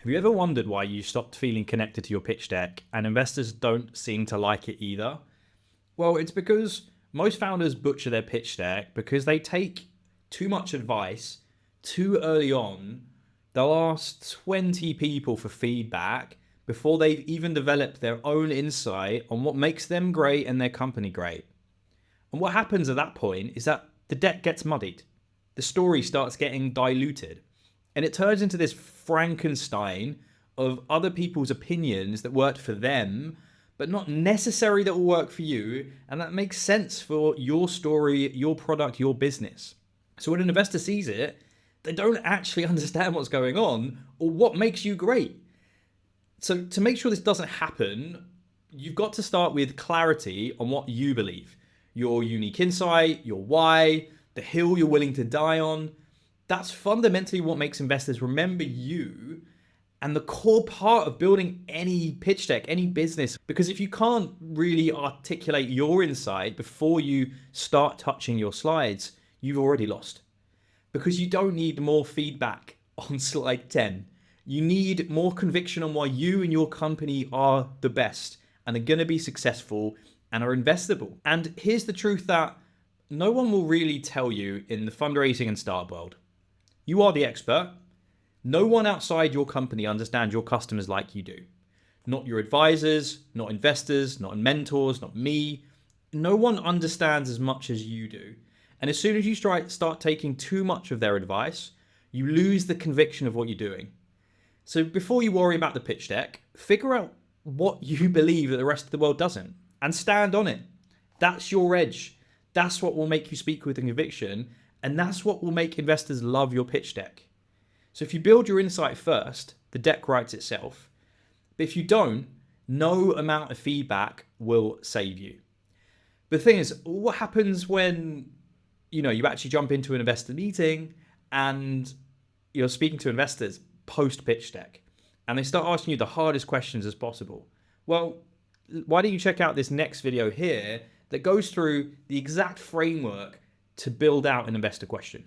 Have you ever wondered why you stopped feeling connected to your pitch deck and investors don't seem to like it either? Well, it's because most founders butcher their pitch deck because they take too much advice too early on. They'll ask 20 people for feedback before they've even developed their own insight on what makes them great and their company great. And what happens at that point is that the deck gets muddied. The story starts getting diluted. And it turns into this Frankenstein of other people's opinions that worked for them, but not necessarily that will work for you. And that makes sense for your story, your product, your business. So when an investor sees it, they don't actually understand what's going on or what makes you great. So to make sure this doesn't happen, you've got to start with clarity on what you believe, your unique insight, your why, the hill you're willing to die on. That's fundamentally what makes investors remember you and the core part of building any pitch deck, any business. Because if you can't really articulate your insight before you start touching your slides, you've already lost. Because you don't need more feedback on slide 10. You need more conviction on why you and your company are the best and are going to be successful and are investable. And here's the truth that no one will really tell you in the fundraising and startup world. You are the expert. No one outside your company understands your customers like you do. Not your advisors, not investors, not mentors, not me. No one understands as much as you do. And as soon as you start taking too much of their advice, you lose the conviction of what you're doing. So before you worry about the pitch deck, figure out what you believe that the rest of the world doesn't and stand on it. That's your edge. That's what will make you speak with conviction. And that's what will make investors love your pitch deck. So if you build your insight first, the deck writes itself. But if you don't, no amount of feedback will save you. But the thing is, what happens when you actually jump into an investor meeting and you're speaking to investors post pitch deck and they start asking you the hardest questions as possible? Well, why don't you check out this next video here that goes through the exact framework to build out an investor question.